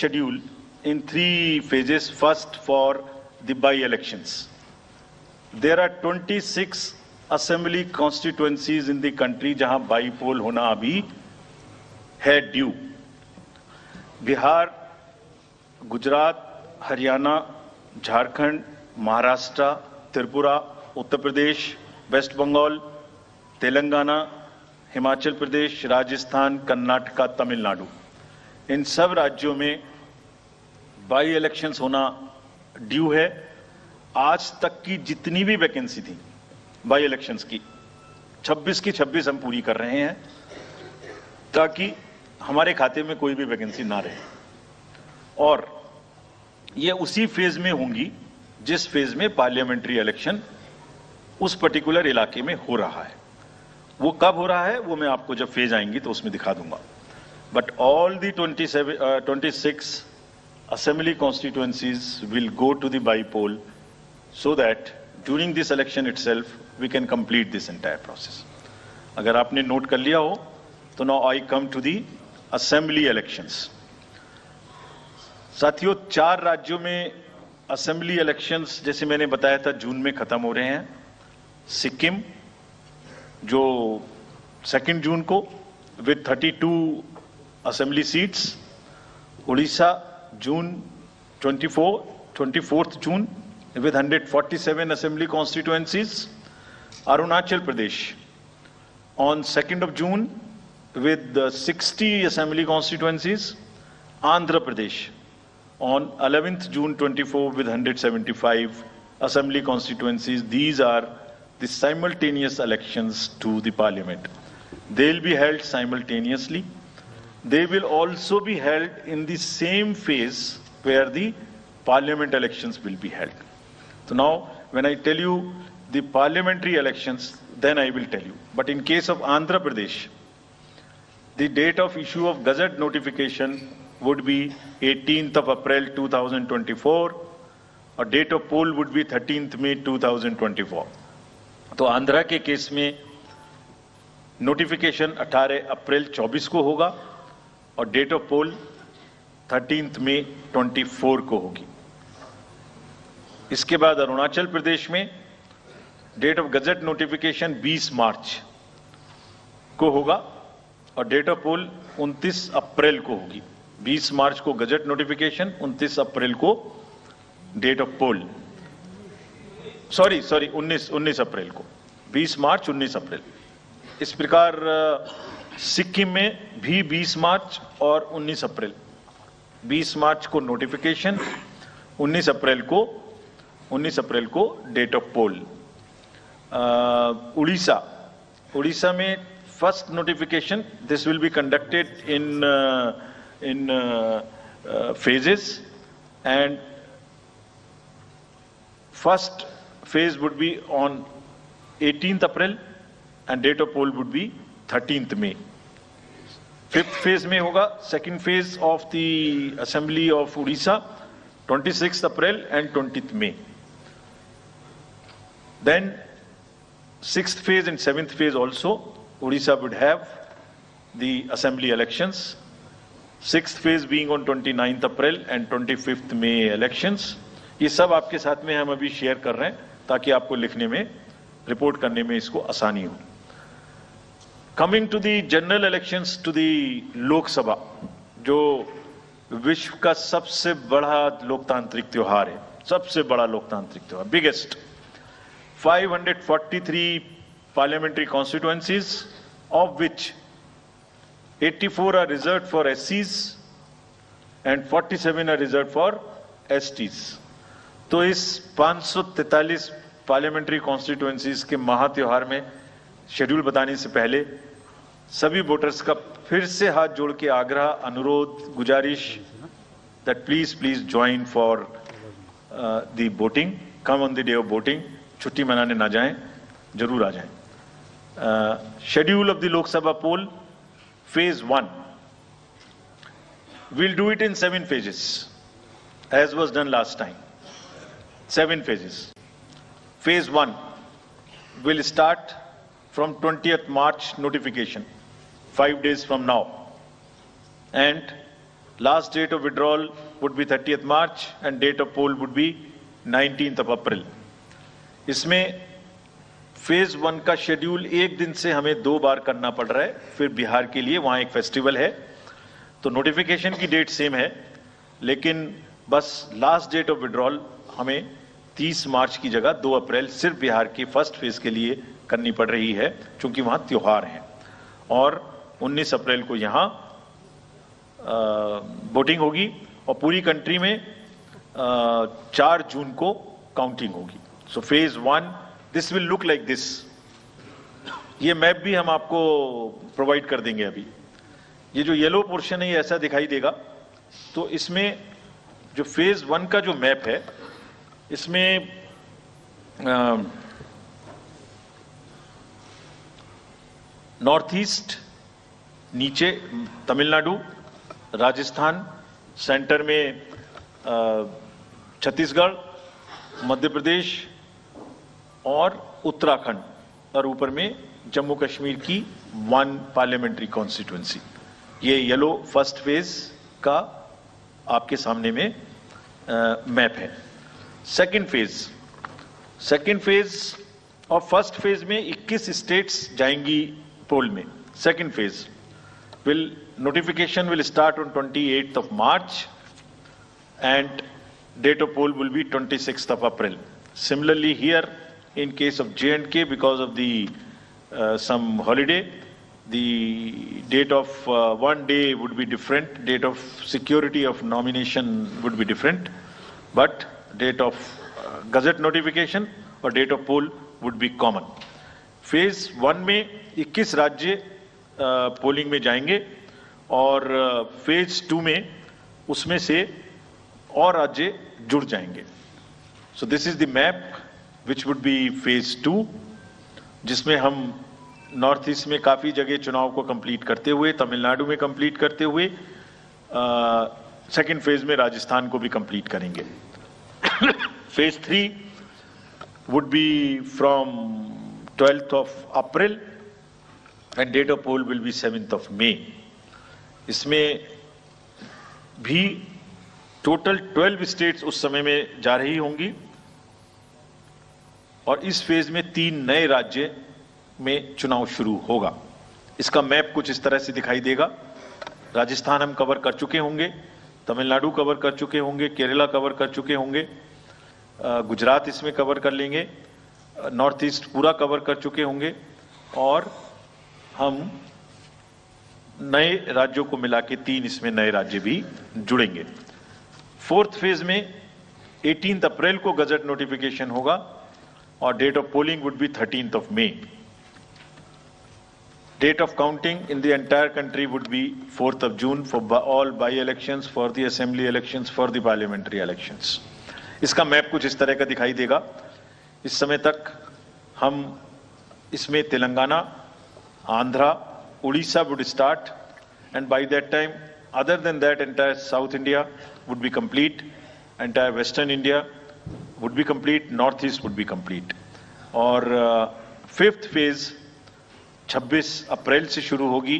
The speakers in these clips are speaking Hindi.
schedule in 3 phases. First, for the by-elections. There are 26 assembly constituencies in the country जहां बाई पोल होना अभी है ड्यू. बिहार, गुजरात, हरियाणा, झारखंड, महाराष्ट्र, त्रिपुरा, उत्तर प्रदेश, वेस्ट बंगाल, तेलंगाना, हिमाचल प्रदेश, राजस्थान, कर्नाटका, तमिलनाडु, इन सब राज्यों में बाई इलेक्शंस होना ड्यू है. आज तक की जितनी भी वैकेंसी थी बाई इलेक्शंस की 26 की 26 हम पूरी कर रहे हैं ताकि हमारे खाते में कोई भी वैकेंसी ना रहे. और ये उसी फेज में होंगी जिस फेज में पार्लियामेंट्री इलेक्शन उस पर्टिकुलर इलाके में हो रहा है. वो कब हो रहा है वो मैं आपको जब फेज आएंगी तो उसमें दिखा दूंगा. But all the 26 assembly constituencies will go to the by-poll so that during this election itself we can complete this entire process. अगर आपने नोट कर लिया हो तो now I come to the assembly elections. साथियों, 4 राज्यों में असेंबली इलेक्शंस जैसे मैंने बताया था जून में खत्म हो रहे हैं. सिक्किम जो 2 जून को with 32 assembly seats, Orissa June 24th June with 147 assembly constituencies, Arunachal Pradesh on 2nd of June with 60 assembly constituencies, Andhra Pradesh on 11th June 24 with 175 assembly constituencies. These are the simultaneous elections to the parliament. They'll be held simultaneously. They will also be held in the same phase where the parliament elections will be held. So now, when I tell you the parliamentary elections, then I will tell you. But in case of Andhra Pradesh, the date of issue of Gazette notification would be 18th of April 2024, or date of poll would be 13th May 2024. तो आंध्रा के केस में नोटिफिकेशन 18 अप्रैल 24 को होगा और डेट ऑफ पोल 13th मई 24 को होगी. इसके बाद अरुणाचल प्रदेश में डेट ऑफ गजट नोटिफिकेशन 20 मार्च को होगा और डेट ऑफ पोल 29 अप्रैल को होगी. 20 मार्च को गजट नोटिफिकेशन, 29 अप्रैल को डेट ऑफ पोल. सॉरी 19 अप्रैल को. 20 मार्च 19 अप्रैल. इस प्रकार सिक्किम में भी 20 मार्च और 19 अप्रैल. 20 मार्च को नोटिफिकेशन, 19 अप्रैल को डेट ऑफ पोल. उड़ीसा में first notification, this will be conducted in phases, and first phase would be on 18th April and date of poll would be 13th May. 5th phase में होगा second phase of the assembly of Odisha 26th April and 20th May. Then 6th phase and 7th phase also Odisha would have the assembly elections. 6th phase being on 29th April and 25th May elections. ये सब आपके साथ में हम अभी शेयर कर रहे हैं ताकि आपको लिखने में, रिपोर्ट करने में इसको आसानी हो. Coming to the general elections to the Lok Sabha, जो विश्व का सबसे बड़ा लोकतांत्रिक त्योहार है, सबसे बड़ा लोकतांत्रिक त्योहार, biggest. 543 parliamentary constituencies, of which 84 are reserved for SCs and 47 are reserved for STs. तो इस 543 पार्लियामेंट्री कॉन्स्टिट्यूएंसीज के महात्योहार में शेड्यूल बताने से पहले सभी वोटर्स का फिर से हाथ जोड़ के आग्रह, अनुरोध, गुजारिश that please join for the voting. Come on the day of voting. छुट्टी मनाने ना जाएं, जरूर आ जाएं. Schedule of the Lok Sabha poll. Phase 1. We'll do it in 7 phases, as was done last time. 7 phases. Phase 1 will start from 20th March notification, 5 days from now. And Last date of withdrawal would be 30th March and date of poll would be 19th of April. इसमें फेज 1 का शेड्यूल एक दिन से हमें 2 बार करना पड़ रहा है, फिर बिहार के लिए वहां एक फेस्टिवल है, तो नोटिफिकेशन की डेट सेम है, लेकिन बस लास्ट डेट ऑफ विड्रॉल हमें 30 मार्च की जगह 2 अप्रैल सिर्फ बिहार की फर्स्ट फेज के लिए करनी पड़ रही है, क्योंकि वहां त्योहार है। और 19 अप्रैल को यहां वोटिंग होगी और पूरी कंट्री में 4 जून को काउंटिंग होगी। So phase 1 this will look like this. ये मैप भी हम आपको प्रोवाइड कर देंगे। अभी ये जो येलो पोर्शन है ये ऐसा दिखाई देगा। तो इसमें जो फेज 1 का जो मैप है, इसमें नॉर्थ ईस्ट, नीचे तमिलनाडु, राजस्थान, सेंटर में छत्तीसगढ़, मध्य प्रदेश और उत्तराखंड, और ऊपर में जम्मू कश्मीर की 1 पार्लियामेंट्री कॉन्स्टिट्यूएंसी। ये येलो फर्स्ट फेज का आपके सामने में मैप है। सेकंड फेज और फर्स्ट फेज में 21 स्टेट्स जाएंगी पोल में। Second phase notification will start on 28th of March and date of poll will be 26th of April. Similarly here in case of J&K, because of the some holiday, the date of one day would be different, date of security of nomination would be different, but date of gazette notification or date of poll would be common. Phase 1 में 21 राज्य पोलिंग में जाएंगे और फेज 2 में उसमें से और राज्य जुड़ जाएंगे। So this is the map which would be phase 2, जिसमें हम नॉर्थ ईस्ट में काफी जगह चुनाव को कंप्लीट करते हुए, तमिलनाडु में कंप्लीट करते हुए, सेकेंड फेज में राजस्थान को भी कंप्लीट करेंगे। Phase 3 would be from 12th of April and date of poll will be 7th of May. इसमें भी टोटल 12 स्टेट्स उस समय में जा रही होंगी और इस फेज में 3 नए राज्य में चुनाव शुरू होगा। इसका मैप कुछ इस तरह से दिखाई देगा। राजस्थान हम कवर कर चुके होंगे, तमिलनाडु कवर कर चुके होंगे, केरला कवर कर चुके होंगे, गुजरात इसमें कवर कर लेंगे, नॉर्थ ईस्ट पूरा कवर कर चुके होंगे और हम नए राज्यों को मिला के 3 इसमें नए राज्य भी जुड़ेंगे। फोर्थ फेज में 18 अप्रैल को गजट नोटिफिकेशन होगा और date of polling would be 13th of May. Date of counting in the entire country would be 4th of June for all by-elections, for the assembly elections, for the parliamentary elections. इसका मैप कुछ इस तरह का दिखाई देगा। इस समय तक हम इसमें Telangana, Andhra, Odisha would start, and by that time, other than that, entire South India would be complete, entire Western India would be complete, Northeast would be complete. और फिफ्थ फेज 26 अप्रैल से शुरू होगी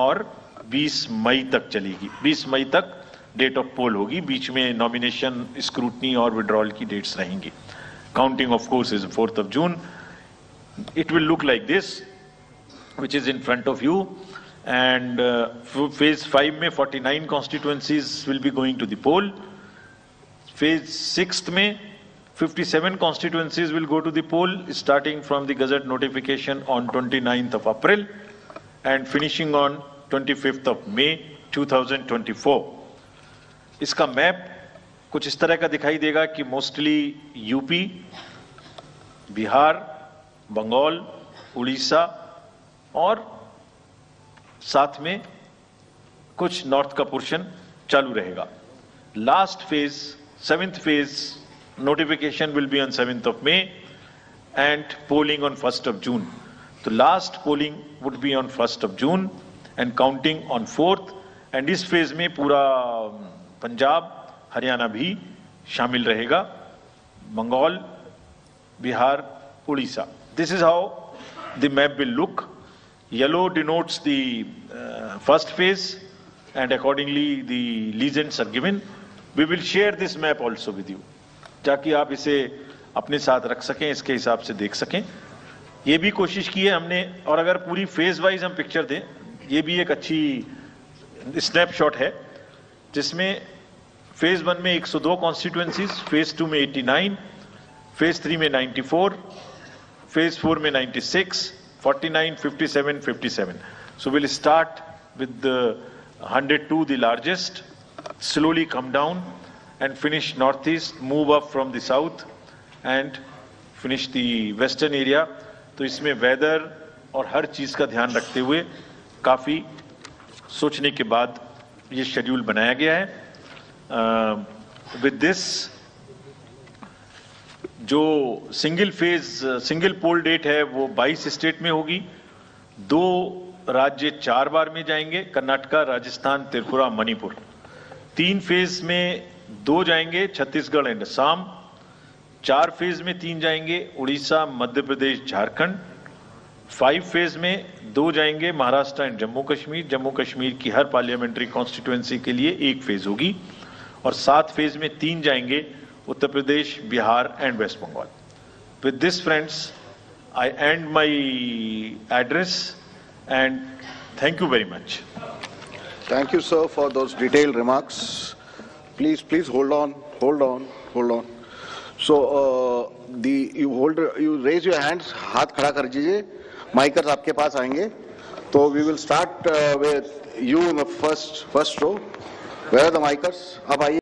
और 20 मई तक चलेगी। 20 मई तक डेट ऑफ पोल होगी, बीच में नॉमिनेशन, स्क्रूटनी और विड्रॉल की डेट्स रहेंगी। Counting of course is 4th of June. It will look like this, which is in front of you, and phase 5 में 49 constituencies will be going to the poll. Phase 6 में 57 constituencies will go to the poll, starting from the gazette notification on 29th of April and finishing on 25th of May 2024. इसका मैप कुछ इस तरह का दिखाई देगा कि मोस्टली यूपी, बिहार, बंगाल, उड़ीसा और साथ में कुछ नॉर्थ का पोर्शन चालू रहेगा। Last phase, 7th phase notification will be on 7th of May and polling on 1st of June. तो last polling would be on 1st of June and counting on 4th, and इस फेज में पूरा पंजाब, हरियाणा भी शामिल रहेगा, Bengal, Bihar, Orissa. This is how the map will look. Yellow denotes the first phase, and accordingly the legends are given. We will share this map also with you, ताकि आप इसे अपने साथ रख सकें, इसके हिसाब से देख सकें. ये भी कोशिश की है हमने, और अगर पूरी फेज वाइज हम पिक्चर दें, ये भी एक अच्छी स्नैपशॉट है, जिसमें फेज 1 में 102 कॉन्स्टिट्यूएंसीज, फेज 2 में 89, फेज 3 में 94, फेज 4 में 96, 49, 57, 57. So we'll start with the 102, the largest, slowly come down and finish northeast, move up from the south and finish the western area. तो इसमें वेदर और हर चीज का ध्यान रखते हुए काफी सोचने के बाद ये शेड्यूल बनाया गया है. विद दिस, जो सिंगल पोल डेट है वो 22 स्टेट में होगी. 2 राज्य 4 बार में जाएंगे, कर्नाटका, राजस्थान, त्रिपुरा, मणिपुर. 3 फेज में 2 जाएंगे, छत्तीसगढ़ एंड असम. 4 फेज में 3 जाएंगे, उड़ीसा, मध्य प्रदेश, झारखंड. 5 फेज में 2 जाएंगे, महाराष्ट्र एंड जम्मू कश्मीर. जम्मू कश्मीर की हर पार्लियामेंट्री कॉन्स्टिट्यूएंसी के लिए 1 फेज होगी. और 7 फेज में 3 जाएंगे, Uttar Pradesh, Bihar and West Bengal. With this friends, I and my address and thank you very much. Thank you, sir, for those detailed remarks. Please hold on. So you raise your hands, हाथ खड़ा कर दीजिए. माइकर्स आपके पास आएंगे. तो we will start with you in the first row. Where are the micers? आप आइए.